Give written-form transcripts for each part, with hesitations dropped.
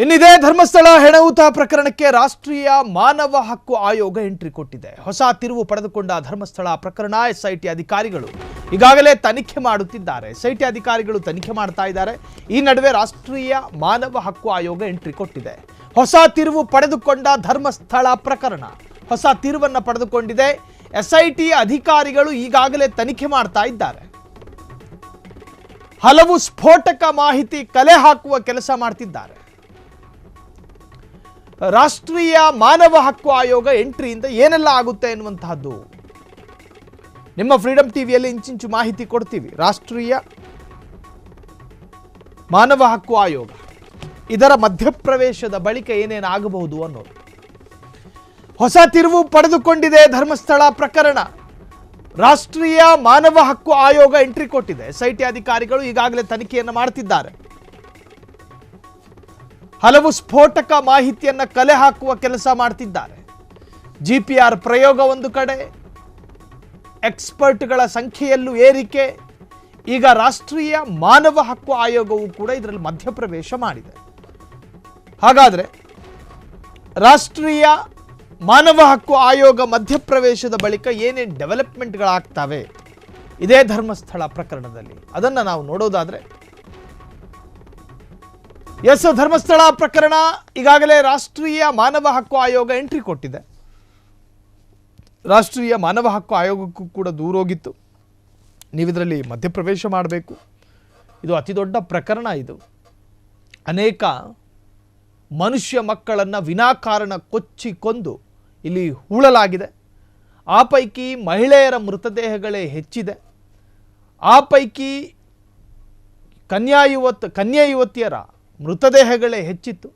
ಇನ್ನಿದೆ ಧರ್ಮಸ್ಥಳ ಹೆಣಯೂತ ಪ್ರಕರಣಕ್ಕೆ ರಾಷ್ಟ್ರೀಯ ಮಾನವ ಹಕ್ಕು ಆಯೋಗ ಎಂಟ್ರಿ ಕೊಟ್ಟಿದೆ. ಹೊಸ ತಿರುವು ಪಡೆದುಕೊಂಡ ಧರ್ಮಸ್ಥಳ ಪ್ರಕರಣ ಎಸ್ಐಟಿ ಅಧಿಕಾರಿಗಳು ಈಗಾಗಲೇ ತನಿಖೆ ಮಾಡುತ್ತಿದ್ದಾರೆ. ಎಸ್ಐಟಿ ಅಧಿಕಾರಿಗಳು ತನಿಖೆ ಮಾಡ್ತಾ ಇದ್ದಾರೆ. ಈ ನಡುವೆ ರಾಷ್ಟ್ರೀಯ ಮಾನವ ಹಕ್ಕು ಆಯೋಗ ಎಂಟ್ರಿ ಕೊಟ್ಟಿದೆ. ಹೊಸ ತಿರುವು ಪಡೆದುಕೊಂಡ ಧರ್ಮಸ್ಥಳ ಪ್ರಕರಣ ಹೊಸ ತಿರುವನ್ನು ಪಡೆದುಕೊಂಡಿದೆ. ಎಸ್ಐಟಿ ಅಧಿಕಾರಿಗಳು ಈಗಾಗಲೇ ತನಿಖೆ ಮಾಡ್ತಾ ಇದ್ದಾರೆ. ಹಲವು ಸ್ಫೋಟಕ ಮಾಹಿತಿ ಕಲೆ ಹಾಕುವ ಕೆಲಸ ಮಾಡ್ತಿದ್ದಾರೆ. ರಾಷ್ಟ್ರೀಯ ಮಾನವ ಹಕ್ಕು ಆಯೋಗ ಎಂಟ್ರಿಯಿಂದ ಏನೆಲ್ಲ ಆಗುತ್ತೆ ಎನ್ನುವಂತಹದ್ದು ನಿಮ್ಮ ಫ್ರೀಡಮ್ ಟಿವಿಯಲ್ಲಿ ಇಂಚಿಂಚು ಮಾಹಿತಿ ಕೊಡ್ತೀವಿ. ರಾಷ್ಟ್ರೀಯ ಮಾನವ ಹಕ್ಕು ಆಯೋಗ ಇದರ ಮಧ್ಯಪ್ರವೇಶದ ಬಳಿಕ ಏನೇನಾಗಬಹುದು ಅನ್ನೋದು. ಹೊಸ ತಿರುವು ಪಡೆದುಕೊಂಡಿದೆ ಧರ್ಮಸ್ಥಳ ಪ್ರಕರಣ. ರಾಷ್ಟ್ರೀಯ ಮಾನವ ಹಕ್ಕು ಆಯೋಗ ಎಂಟ್ರಿ ಕೊಟ್ಟಿದೆ. ಎಸ್ಐಟಿ ಅಧಿಕಾರಿಗಳು ಈಗಾಗಲೇ ತನಿಖೆಯನ್ನು ಮಾಡುತ್ತಿದ್ದಾರೆ. ಹಲವು ಸ್ಫೋಟಕ ಮಾಹಿತಿಯನ್ನು ಕಲೆ ಹಾಕುವ ಕೆಲಸ ಮಾಡ್ತಿದ್ದಾರೆ. ಜಿಪಿಆರ್ ಪ್ರಯೋಗ ಒಂದು ಕಡೆ, ಎಕ್ಸ್ಪರ್ಟ್ಗಳ ಸಂಖ್ಯೆಯಲ್ಲೂ ಏರಿಕೆ. ಈಗ ರಾಷ್ಟ್ರೀಯ ಮಾನವ ಹಕ್ಕು ಆಯೋಗವು ಕೂಡ ಇದರಲ್ಲಿ ಮಧ್ಯಪ್ರವೇಶ ಮಾಡಿದೆ. ಹಾಗಾದರೆ ರಾಷ್ಟ್ರೀಯ ಮಾನವ ಹಕ್ಕು ಆಯೋಗ ಮಧ್ಯಪ್ರವೇಶದ ಬಳಿಕ ಏನೇನು ಡೆವಲಪ್ಮೆಂಟ್ಗಳಾಗ್ತವೆ ಇದೇ ಧರ್ಮಸ್ಥಳ ಪ್ರಕರಣದಲ್ಲಿ ಅದನ್ನು ನಾವು ನೋಡೋದಾದರೆ, ಧರ್ಮಸ್ಥಳ ಪ್ರಕರಣ ಈಗಾಗಲೇ ರಾಷ್ಟ್ರೀಯ ಮಾನವ ಹಕ್ಕು ಆಯೋಗ ಎಂಟ್ರಿ ಕೊಟ್ಟಿದೆ. ರಾಷ್ಟ್ರೀಯ ಮಾನವ ಹಕ್ಕು ಆಯೋಗಕ್ಕೂ ಕೂಡ ದೂರೋಗಿತ್ತು, ನೀವಿದರಲ್ಲಿ ಮಧ್ಯಪ್ರವೇಶ ಮಾಡಬೇಕು. ಇದು ಅತಿ ದೊಡ್ಡ ಪ್ರಕರಣ. ಇದು ಅನೇಕ ಮನುಷ್ಯ ಮಕ್ಕಳನ್ನು ವಿನಾಕಾರಣ ಕೊಚ್ಚಿ ಕೊಂದು ಇಲ್ಲಿ ಹೂಳಲಾಗಿದೆ. ಆ ಪೈಕಿ ಮಹಿಳೆಯರ ಮೃತದೇಹಗಳೇ ಹೆಚ್ಚಿದೆ. ಆ ಪೈಕಿ ಕನ್ಯಾ ಯುವತಿಯರ ಮೃತದೇಹಗಳೇ ಹೆಚ್ಚಿತ್ತು.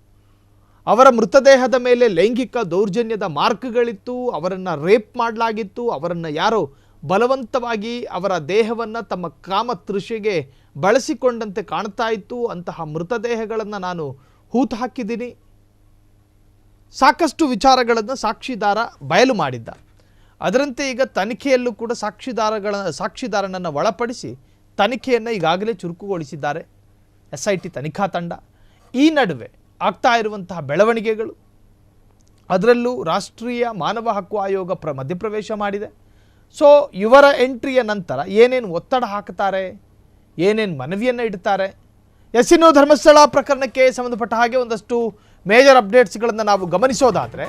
ಅವರ ಮೃತದೇಹದ ಮೇಲೆ ಲೈಂಗಿಕ ದೌರ್ಜನ್ಯದ ಮಾರ್ಕ್ಗಳಿತ್ತು. ಅವರನ್ನು ರೇಪ್ ಮಾಡಲಾಗಿತ್ತು. ಅವರನ್ನು ಯಾರೋ ಬಲವಂತವಾಗಿ ಅವರ ದೇಹವನ್ನು ತಮ್ಮ ಕಾಮತೃಷೆಗೆ ಬಳಸಿಕೊಂಡಂತೆ ಕಾಣ್ತಾ ಇತ್ತು. ಅಂತಹ ಮೃತದೇಹಗಳನ್ನು ನಾನು ಹೂತು ಹಾಕಿದ್ದೀನಿ. ಸಾಕಷ್ಟು ವಿಚಾರಗಳನ್ನು ಸಾಕ್ಷಿದಾರ ಬಯಲು ಮಾಡಿದ್ದ. ಅದರಂತೆ ಈಗ ತನಿಖೆಯಲ್ಲೂ ಕೂಡ ಸಾಕ್ಷಿದಾರನನ್ನು ಒಳಪಡಿಸಿ ತನಿಖೆಯನ್ನು ಈಗಾಗಲೇ ಚುರುಕುಗೊಳಿಸಿದ್ದಾರೆ ಎಸ್ಐಟಿ ತನಿಖಾ ತಂಡ. ಈ ನಡುವೆ ಆಗ್ತಾ ಇರುವಂತಹ ಬೆಳವಣಿಗೆಗಳು, ಅದರಲ್ಲೂ ರಾಷ್ಟ್ರೀಯ ಮಾನವ ಹಕ್ಕು ಆಯೋಗ ಮಧ್ಯಪ್ರವೇಶ ಮಾಡಿದೆ. ಸೊ ಇವರ ಎಂಟ್ರಿಯ ನಂತರ ಏನೇನು ಒತ್ತಡ ಹಾಕ್ತಾರೆ, ಏನೇನು ಮನವಿಯನ್ನು ಇಡ್ತಾರೆ, ಇನ್ನು ಧರ್ಮಸ್ಥಳ ಪ್ರಕರಣಕ್ಕೆ ಸಂಬಂಧಪಟ್ಟ ಹಾಗೆ ಒಂದಷ್ಟು ಮೇಜರ್ ಅಪ್ಡೇಟ್ಸ್ಗಳನ್ನು ನಾವು ಗಮನಿಸೋದಾದರೆ,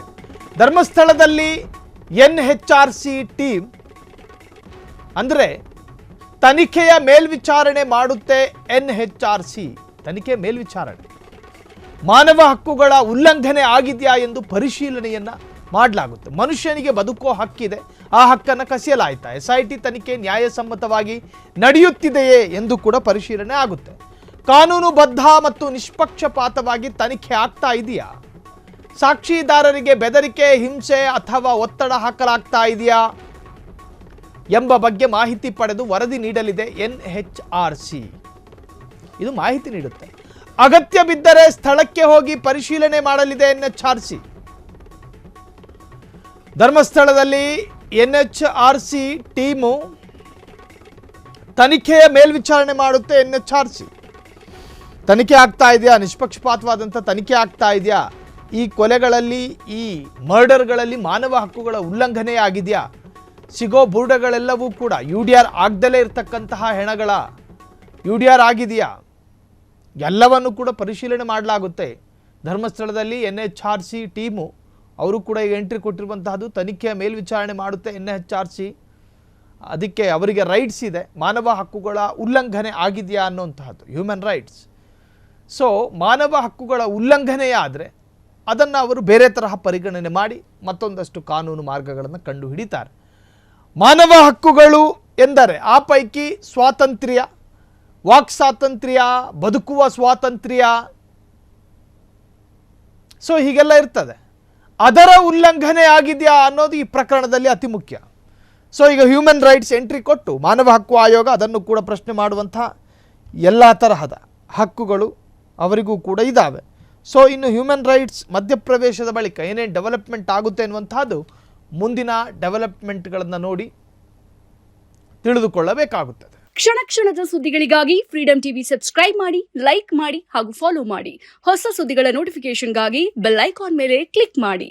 ಧರ್ಮಸ್ಥಳದಲ್ಲಿ NHRC ಟೀಮ್ ಅಂದರೆ ತನಿಖೆಯ ಮೇಲ್ವಿಚಾರಣೆ ಮಾಡುತ್ತೆ. NHRC ತನಿಖೆ ಮೇಲ್ವಿಚಾರಣೆ ಮಾನವ ಹಕ್ಕುಗಳ ಉಲ್ಲಂಘನೆ ಆಗಿದೆಯಾ ಎಂದು ಪರಿಶೀಲನೆಯನ್ನು ಮಾಡಲಾಗುತ್ತೆ. ಮನುಷ್ಯನಿಗೆ ಬದುಕೋ ಹಕ್ಕಿದೆ, ಆ ಹಕ್ಕನ್ನು ಕಸಿಯಲಾಯ್ತಾ, SIT ತನಿಖೆ ನ್ಯಾಯಸಮ್ಮತವಾಗಿ ನಡೆಯುತ್ತಿದೆಯೇ ಎಂದು ಕೂಡ ಪರಿಶೀಲನೆ ಆಗುತ್ತೆ. ಕಾನೂನುಬದ್ಧ ಮತ್ತು ನಿಷ್ಪಕ್ಷಪಾತವಾಗಿ ತನಿಖೆ ಆಗ್ತಾ ಇದೆಯಾ, ಸಾಕ್ಷಿದಾರರಿಗೆ ಬೆದರಿಕೆ, ಹಿಂಸೆ ಅಥವಾ ಒತ್ತಡ ಹಾಕಲಾಗ್ತಾ ಇದೆಯಾ ಎಂಬ ಬಗ್ಗೆ ಮಾಹಿತಿ ಪಡೆದು ವರದಿ ನೀಡಲಿದೆ NHRC. ಇದು ಮಾಹಿತಿ ನೀಡುತ್ತೆ. ಅಗತ್ಯ ಬಿದ್ದರೆ ಸ್ಥಳಕ್ಕೆ ಹೋಗಿ ಪರಿಶೀಲನೆ ಮಾಡಲಿದೆ NHRC. ಧರ್ಮಸ್ಥಳದಲ್ಲಿ NHRC ಟೀಮು ತನಿಖೆಯ ಮೇಲ್ವಿಚಾರಣೆ ಮಾಡುತ್ತೆ. NHRC ತನಿಖೆ ಆಗ್ತಾ ಇದೆಯಾ, ನಿಷ್ಪಕ್ಷಪಾತವಾದಂಥ ತನಿಖೆ ಆಗ್ತಾ ಇದೆಯಾ, ಈ ಕೊಲೆಗಳಲ್ಲಿ, ಈ ಮರ್ಡರ್ಗಳಲ್ಲಿ ಮಾನವ ಹಕ್ಕುಗಳ ಉಲ್ಲಂಘನೆ ಆಗಿದೆಯಾ, ಸಿಗೋ ಬುರುಡೆಗಳೆಲ್ಲವೂ ಕೂಡ UDR ಆಗದಲೇ ಇರತಕ್ಕಂತಹ ಹೆಣಗಳ UDR ಆಗಿದೆಯಾ, ಎಲ್ಲವನ್ನು ಕೂಡ ಪರಿಶೀಲನೆ ಮಾಡಲಾಗುತ್ತೆ. ಧರ್ಮಸ್ಥಳದಲ್ಲಿ NHRC ಟೀಮು ಅವರು ಕೂಡ ಈಗ ಎಂಟ್ರಿ ಕೊಟ್ಟಿರುವಂತಹದ್ದು. ತನಿಖೆಯ ಮೇಲ್ವಿಚಾರಣೆ ಮಾಡುತ್ತೆ NHRC. ಅದಕ್ಕೆ ಅವರಿಗೆ ರೈಟ್ಸ್ ಇದೆ. ಮಾನವ ಹಕ್ಕುಗಳ ಉಲ್ಲಂಘನೆ ಆಗಿದೆಯಾ ಅನ್ನುವಂತಹದ್ದು ಹ್ಯೂಮನ್ ರೈಟ್ಸ್. ಸೊ ಮಾನವ ಹಕ್ಕುಗಳ ಉಲ್ಲಂಘನೆಯಾದರೆ ಅದನ್ನು ಅವರು ಬೇರೆ ತರಹ ಪರಿಗಣನೆ ಮಾಡಿ ಮತ್ತೊಂದಷ್ಟು ಕಾನೂನು ಮಾರ್ಗಗಳನ್ನು ಕಂಡು ಹಿಡಿತಾರೆ. ಮಾನವ ಹಕ್ಕುಗಳು ಎಂದರೆ ಆ ಪೈಕಿ ಸ್ವಾತಂತ್ರ್ಯ, ವಾಕ್ ಸ್ವಾತಂತ್ರ್ಯ, ಬದುಕುವ ಸ್ವಾತಂತ್ರ್ಯ, ಸೊ ಹೀಗೆಲ್ಲ ಇರ್ತದೆ. ಅದರ ಉಲ್ಲಂಘನೆ ಆಗಿದೆಯಾ ಅನ್ನೋದು ಈ ಪ್ರಕರಣದಲ್ಲಿ ಅತಿ ಮುಖ್ಯ. ಸೊ ಈಗ ಹ್ಯೂಮನ್ ರೈಟ್ಸ್ ಎಂಟ್ರಿ ಕೊಟ್ಟು ಮಾನವ ಹಕ್ಕು ಆಯೋಗ ಅದನ್ನು ಕೂಡ ಪ್ರಶ್ನೆ ಮಾಡುವಂತಹ ಎಲ್ಲ ತರಹದ ಹಕ್ಕುಗಳು ಅವರಿಗೂ ಕೂಡ ಇದ್ದಾವೆ. ಸೊ ಇನ್ನು ಹ್ಯೂಮನ್ ರೈಟ್ಸ್ ಮಧ್ಯಪ್ರವೇಶದ ಬಳಿಕ ಏನೇನು ಡೆವಲಪ್ಮೆಂಟ್ ಆಗುತ್ತೆ ಅನ್ನುವಂಥದ್ದು ಮುಂದಿನ ಡೆವಲಪ್ಮೆಂಟ್ಗಳನ್ನು ನೋಡಿ ತಿಳಿದುಕೊಳ್ಳಬೇಕಾಗುತ್ತದೆ. ಕ್ಷಣ ಕ್ಷಣದ ಸುದ್ದಿಗಳಿಗಾಗಿ ಫ್ರೀಡಂ ಟಿವಿ ಸಬ್ಸ್ಕ್ರೈಬ್ ಮಾಡಿ, ಲೈಕ್ ಮಾಡಿ ಹಾಗೂ ಫಾಲೋ ಮಾಡಿ. ಹೊಸ ಸುದ್ದಿಗಳ ನೋಟಿಫಿಕೇಶನ್ಗಾಗಿ ಬೆಲ್ ಐಕಾನ್ ಮೇಲೆ ಕ್ಲಿಕ್ ಮಾಡಿ.